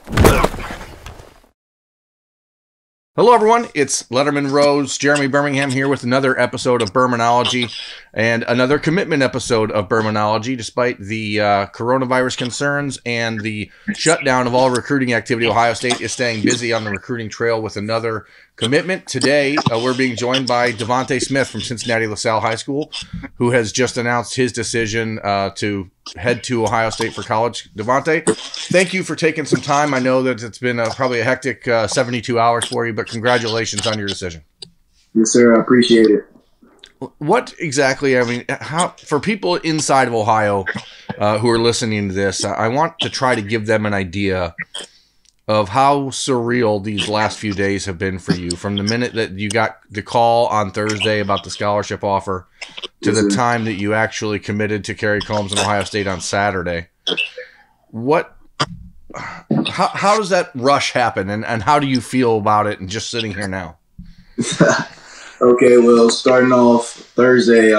Hello, everyone. It's Lettermen Row's Jeremy Birmingham here with another episode of Bermanology and another commitment episode of Bermanology. Despite the coronavirus concerns and the shutdown of all recruiting activity, Ohio State is staying busy on the recruiting trail with another commitment. Today, we're being joined by Devonta Smith from Cincinnati La Salle High School, who has just announced his decision to head to Ohio State for college. Devonta, thank you for taking some time. I know that it's been probably a hectic 72 hours for you, but congratulations on your decision. Yes, sir. I appreciate it. What exactly, I mean, how for people inside of Ohio who are listening to this, I want to try to give them an idea of how surreal these last few days have been for you, from the minute that you got the call on Thursday about the scholarship offer to the time that you actually committed to Kerry Combs and Ohio State on Saturday. How does that rush happen, and how do you feel about it and just sitting here now? Okay, well, starting off Thursday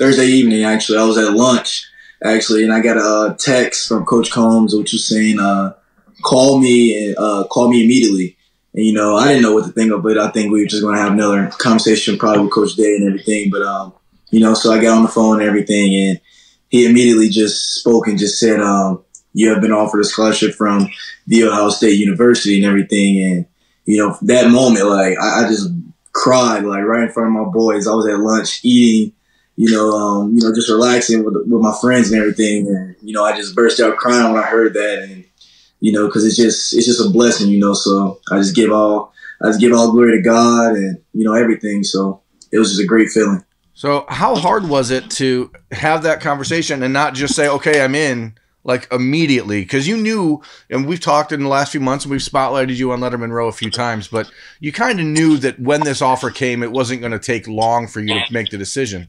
evening, actually, I was at lunch, actually, and I got a text from Coach Combs, which was saying, call me immediately. And, you know, I didn't know what to think of it. I think we were just going to have another conversation probably with Coach Day and everything. But, you know, so I got on the phone and everything, and he immediately just spoke and just said, you have been offered a scholarship from the Ohio State University and everything. And, you know, that moment, like, I just cried, like, right in front of my boys. I was at lunch eating, just relaxing with my friends and everything. And, you know, I just burst out crying when I heard that. And, you know, because it's just a blessing, you know. So I just give all glory to God and, you know, everything. So it was just a great feeling. So how hard was it to have that conversation and not just say, okay, I'm in, like, immediately? Because you knew, and we've talked in the last few months, and we've spotlighted you on Lettermen Row a few times, but you kind of knew that when this offer came, it wasn't going to take long for you to make the decision.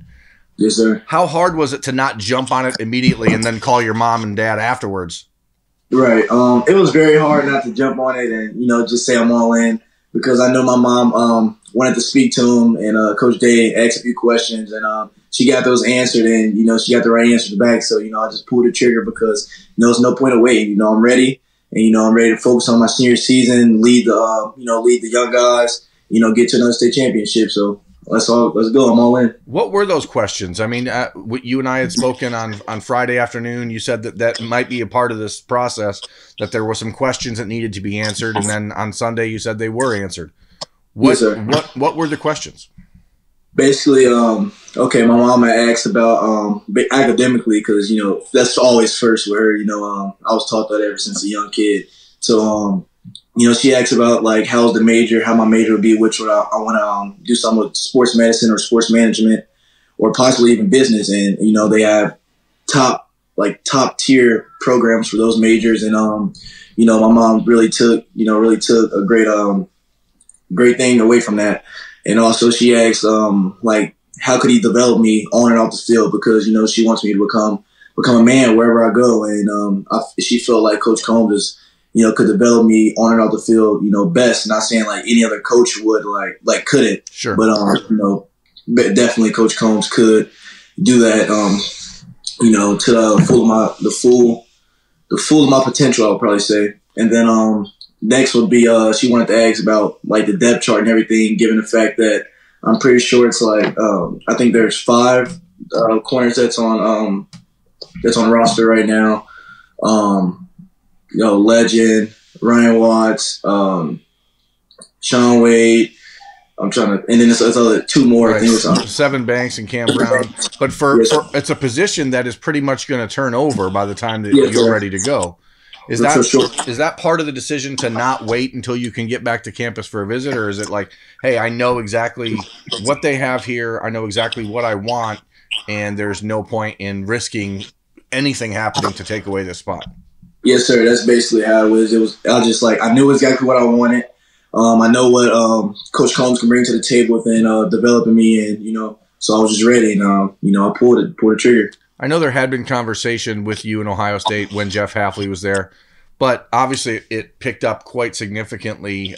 Yes, sir. How hard was it to not jump on it immediately and then call your mom and dad afterwards? Right. It was very hard not to jump on it and, you know, just say I'm all in, because I know my mom wanted to speak to him, and Coach Day asked a few questions, and she got those answered, and, you know, she got the right answer back. So, you know, I just pulled the trigger because, you know, there's no point of waiting. You know, I'm ready, and, you know, I'm ready to focus on my senior season, lead the young guys, you know, get to another state championship. So let's go. I'm all in. What were those questions? I mean, you and I had spoken on Friday afternoon. You said that might be a part of this process, that there were some questions that needed to be answered, and then on Sunday you said they were answered. What were the questions? Basically, okay, my mom had asked about academically, because, you know, that's always first with her. You know, I was taught that ever since a young kid. So, you know, she asked about, like, how's the major, how my major would be, which would I want to do something with sports medicine or sports management, or possibly even business. And, you know, they have top tier programs for those majors. And, you know, my mom really took a great thing away from that. And also she asked, like, how could he develop me on and off the field? Because, you know, she wants me to become a man wherever I go. And she felt like Coach Combs is, you know, could develop me on and off the field, you know, best. Not saying like any other coach would, like couldn't. Sure. But, you know, definitely Coach Combs could do that, you know, to the full of my potential, I would probably say. And then next would be she wanted to ask about, like, the depth chart and everything, given the fact that I'm pretty sure it's like I think there's 5 corners that's on roster right now. You know, Legend, Ryan Watts, Sean Wade. I'm trying to, and then there's other 2 more. Right. I think it was, Seven Banks and Cam Brown. But for it's a position that is pretty much going to turn over by the time that you're ready to go. Is that part of the decision to not wait until you can get back to campus for a visit, or is it like, hey, I know exactly what they have here, I know exactly what I want, and there's no point in risking anything happening to take away this spot? Yes, sir. That's basically how it was. I was just like, I knew exactly what I wanted. I know what Coach Combs can bring to the table within developing me, and, you know, so I was just ready, and you know, I pulled the trigger. I know there had been conversation with you in Ohio State when Jeff Hafley was there, but obviously it picked up quite significantly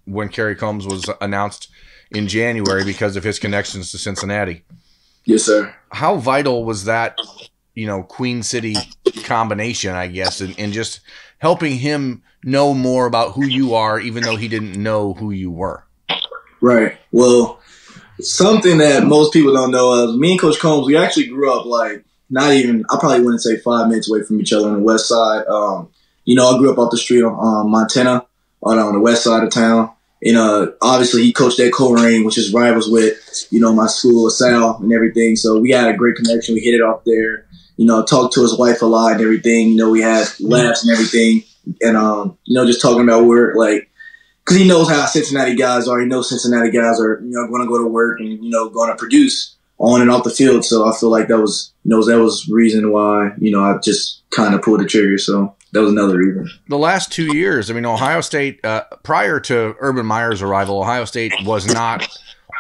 when Kerry Combs was announced in January because of his connections to Cincinnati. Yes, sir. How vital was that, Queen City combination, I guess, and just helping him know more about who you are, even though he didn't know who you were. Right. Well, something that most people don't know of, me and Coach Combs, we actually grew up like not even, I probably wouldn't say 5 minutes away from each other on the west side. I grew up off the street on Montana, on the west side of town. And obviously he coached at Coleraine, which is rivals with, my school, La Salle, and everything. So we had a great connection. We hit it off there. Talked to his wife a lot and everything. We had laughs and everything. And, just talking about work, like, because he knows how Cincinnati guys are. He knows Cincinnati guys are, going to go to work and, going to produce on and off the field. So I feel like that was reason why, I just kind of pulled the trigger. So that was another reason. The last 2 years, Ohio State, prior to Urban Meyer's arrival, Ohio State was not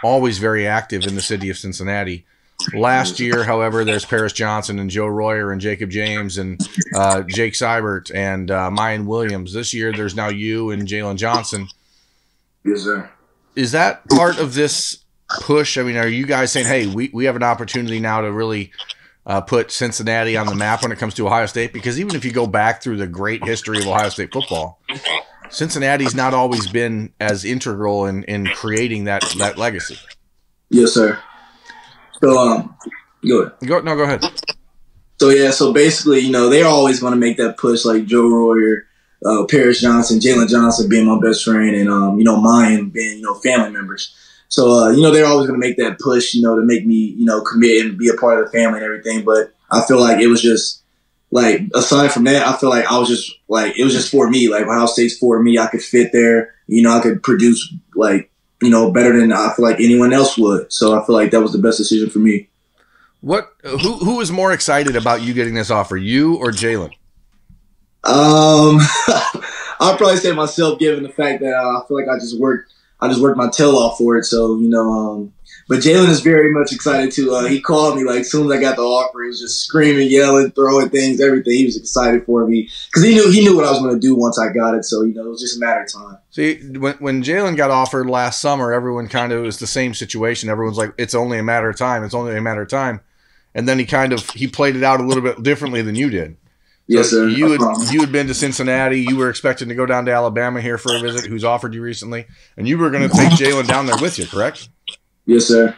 always very active in the city of Cincinnati. Last year, however, there's Paris Johnson and Joe Royer and Jacob James and Jake Seibert and Mayan Williams. This year, there's now you and Jalen Johnson. Yes, sir. Is that part of this push? Are you guys saying, hey, we have an opportunity now to really put Cincinnati on the map when it comes to Ohio State? Because even if you go back through the great history of Ohio State football, Cincinnati's not always been as integral in creating that legacy. Yes, sir. So, go ahead. Go ahead. So basically, they're always going to make that push, like Joe Royer, Paris Johnson, Jalen Johnson being my best friend, and Mayan being family members. So they're always going to make that push, to make me commit and be a part of the family and everything. But I feel like it was just like, aside from that, I feel like I was just like, it was just for me. Like Ohio State's for me. I could fit there. I could produce like, better than I feel like anyone else would. So I feel like that was the best decision for me. Who is more excited about you getting this offer, you or Jalen? I'll probably say myself, given the fact that I feel like I just worked my tail off for it. So, but Jalen is very much excited too. He called me like as soon as I got the offer. He was just screaming, yelling, throwing things, everything. He was excited for me because he knew what I was going to do once I got it. So, it was just a matter of time. See, when Jalen got offered last summer, everyone kind of was the same situation. Everyone's like, it's only a matter of time. It's only a matter of time. And then he played it out a little bit differently than you did. Yes, so sir. You had been to Cincinnati. You were expecting to go down to Alabama here for a visit, who's offered you recently. And you were going to take Jalen down there with you, correct? Yes, sir.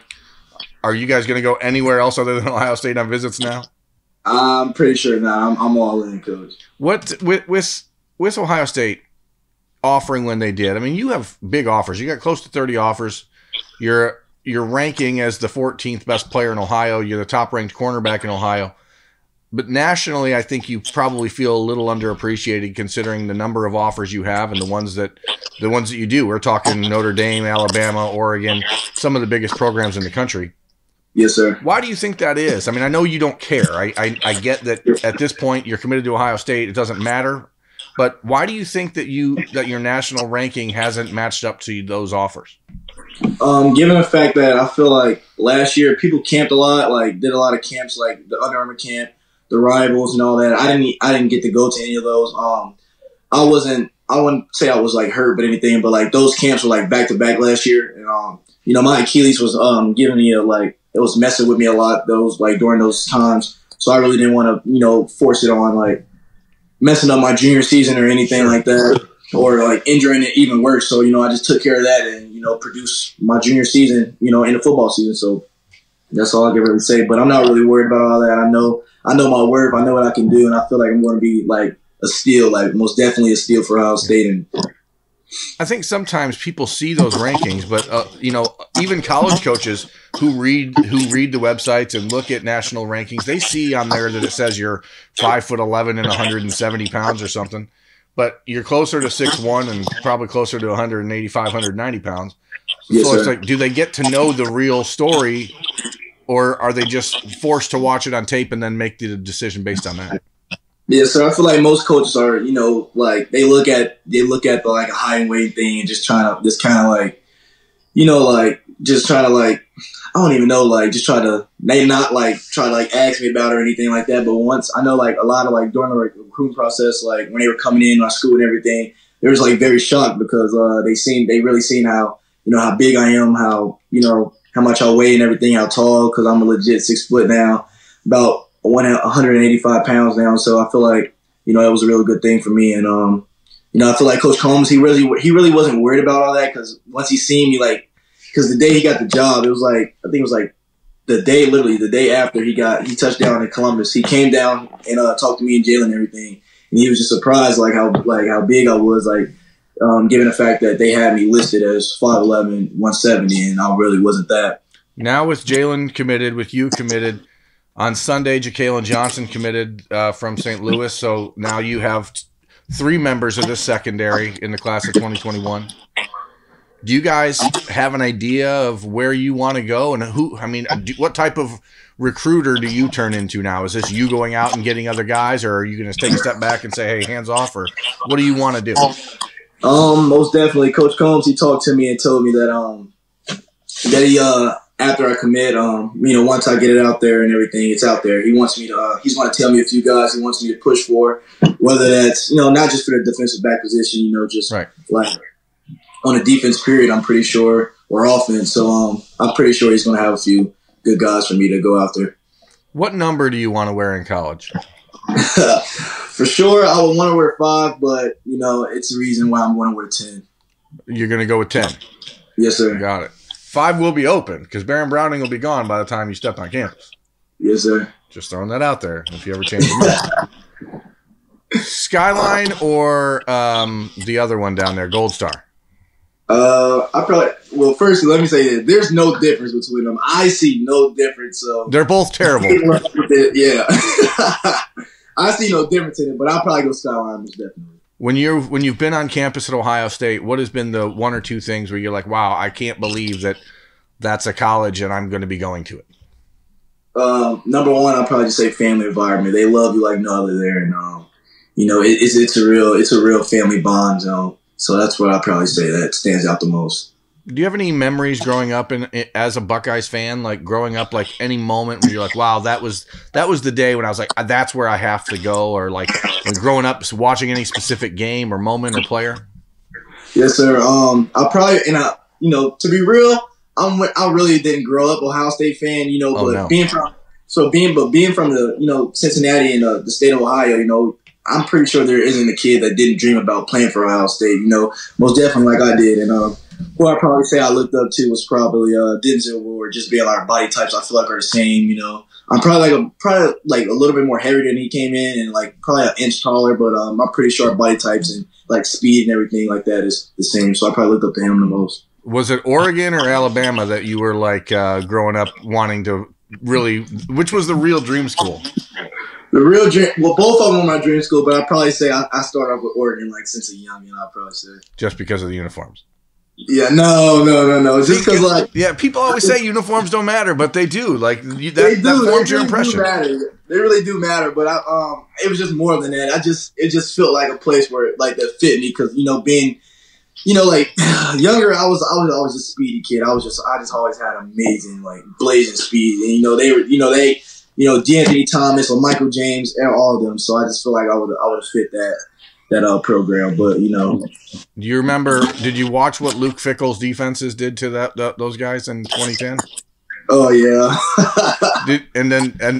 Are you guys going to go anywhere else other than Ohio State on visits now? I'm pretty sure now. I'm all in, Coach. What with Ohio State offering when they did? You have big offers. You got close to 30 offers. You're ranking as the 14th best player in Ohio. You're the top ranked cornerback in Ohio. But nationally, I think you probably feel a little underappreciated considering the number of offers you have and the ones that you do. We're talking Notre Dame, Alabama, Oregon, some of the biggest programs in the country. Yes, sir. Why do you think that is? I know you don't care. I get that at this point you're committed to Ohio State. It doesn't matter. But why do you think that your national ranking hasn't matched up to those offers? Given the fact that I feel like last year people camped a lot, like did a lot of camps, like the Under Armour camp, the Rivals, and all that. I didn't get to go to any of those. I wouldn't say I was like hurt, but anything. But like those camps were like back to back last year, and my Achilles was giving me it was messing with me a lot. Those like during those times, so I really didn't want to force it on like messing up my junior season or anything like that, or like injuring it even worse. So I just took care of that and produced my junior season in the football season. So that's all I can really say. But I'm not really worried about all that. I know my worth. I know what I can do, and I feel like I'm going to be like a steal, like most definitely a steal for Ohio State. And I think sometimes people see those rankings, but even college coaches who read the websites and look at national rankings, they see on there that it says you're 5'11" and 170 pounds or something, but you're closer to 6'1" and probably closer to 185, 190 pounds. Yes, so it's sir. like, do they get to know the real story, or are they just forced to watch it on tape and then make the decision based on that? Yeah, so I feel like most coaches are, like they look at the like a height and weight thing and just kind of like, just trying to like, I don't even know, like just try to not like try to like ask me about it or anything like that. But once I know like a lot of like during the recruiting process, like when they were coming in my school and everything, they was like very shocked because they really seen how how big I am, how how much I weigh and everything, how tall, because I'm a legit 6 foot now, about went at 185 pounds now. So I feel like, you know, that was a really good thing for me. And, you know, I feel like Coach Combs, he really wasn't worried about all that, because once he seen me, like, because the day he got the job, it was like, I think it was like the day after he touched down in Columbus, he came down and talked to me and Jalen and everything. And he was just surprised, like how big I was, like, given the fact that they had me listed as 5'11", 170, and I really wasn't that. Now with Jalen committed, with you committed, on Sunday, Ja'Kalen Johnson committed from St. Louis. So now you have 3 members of this secondary in the class of 2021. Do you guys have an idea of where you want to go and who? I mean, what type of recruiter do you turn into now? Is this you going out and getting other guys, or are you going to take a step back and say, hey, hands off, or what do you want to do? Most definitely. Coach Combs, he talked to me and told me that he after I commit, you know, once I get it out there and everything, it's out there. He wants me to. He's going to tell me a few guys he wants me to push for, whether that's, you know, not just for the defensive back position, you know, just right. Like on a defense period, I'm pretty sure, or offense. So I'm pretty sure he's going to have a few good guys for me to go after. What number do you want to wear in college? For sure, I would want to wear 5, but, you know, it's the reason why I'm going to wear 10. You're going to go with 10? Yes, sir. Got it. 5 will be open because Baron Browning will be gone by the time you step on campus. Yes, sir. Just throwing that out there if you ever change your mind. Skyline or the other one down there, Gold Star? First, let me say this. There's no difference between them. I see no difference. So they're both terrible. Yeah. I see no difference in it, but I'll probably go Skyline most definitely. When you've been on campus at Ohio State, what has been the 1 or 2 things where you're like, wow, I can't believe that that's a college and I'm going to be going to it? Number 1, I'll probably just say family environment. They love you like no other there, and you know, it's a real family bond zone. So that's what I'll probably say that stands out the most. Do you have any memories growing up as a Buckeyes fan, like growing up, like any moment where you're like, wow, that was the day when I was like, that's where I have to go, or like when growing up watching any specific game or moment or player? Yes, sir. I probably, and you know, to be real, I really didn't grow up Ohio State fan, you know, but being from the, you know, Cincinnati and the state of Ohio, you know, I'm pretty sure there isn't a kid that didn't dream about playing for Ohio State, you know, most definitely like I did. And who I'd probably say I looked up to was probably Denzel Ward, just being our body types I feel like are the same, you know. I'm probably like a little bit more heavier than he came in, and like probably an inch taller, but I'm pretty sure our body types and like speed and everything like that is the same. So I probably looked up to him the most. Was it Oregon or Alabama that you were like growing up wanting to really? Which was the real dream school? The real dream. Well, both of them were my dream school, but I'd probably say I started off with Oregon like since a youngin'. I'd probably say just because of the uniforms. Yeah, no. It's just because, like, yeah, people always say uniforms don't matter, but they do. Like that forms your impression. They really do matter, but it was just more than that. It just felt like a place where like that fit me, because, you know, being, you know, like younger, I was always a speedy kid. I just always had amazing, like, blazing speed, and D'Anthony Thomas or Michael James and all of them. So I just feel like I would have fit that program, but, you know. Do you remember? Did you watch what Luke Fickell's defenses did to those guys in 2010? Oh yeah. and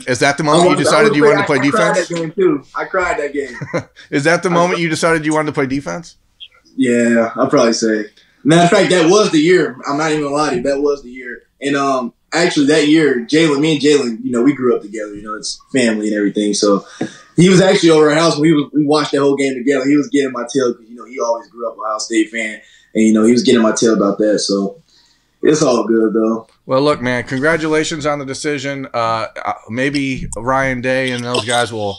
is that the moment you decided you wanted to play defense? I cried that game too. I cried that game. Is that the moment you decided you wanted to play defense? Yeah, I'll probably say. Matter of fact, that was the year. I'm not even gonna lie to you. That was the year. And actually that year, me and Jalen, you know, we grew up together. You know, it's family and everything. So he was actually over our house. We watched that whole game together. He was getting my tail because, you know, he always grew up Ohio State fan, and, you know, he was getting my tail about that. So it's all good though. Well, look, man, congratulations on the decision. Maybe Ryan Day and those guys will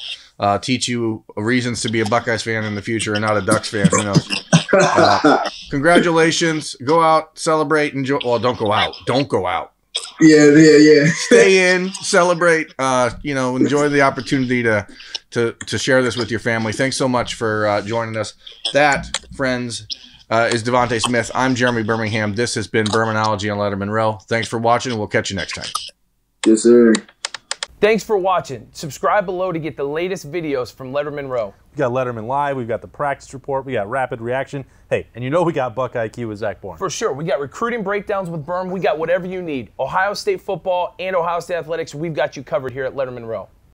teach you reasons to be a Buckeyes fan in the future and not a Ducks fan. Who knows? Congratulations. Go out, celebrate, enjoy. Well, don't go out. Don't go out. Yeah. Stay in, celebrate. You know, enjoy the opportunity to share this with your family. Thanks so much for joining us. That, friends, is Devonta Smith. I'm Jeremy Birmingham. This has been Birminology on Lettermen Row. Thanks for watching, and we'll catch you next time. Yes, sir. Thanks for watching. Subscribe below to get the latest videos from Lettermen Row. We got Letterman Live, we've got the practice report, we got rapid reaction. Hey, and you know we got Buck IQ with Zach Bourne. For sure. We got recruiting breakdowns with Berm. We got whatever you need. Ohio State football and Ohio State athletics, we've got you covered here at Lettermen Row.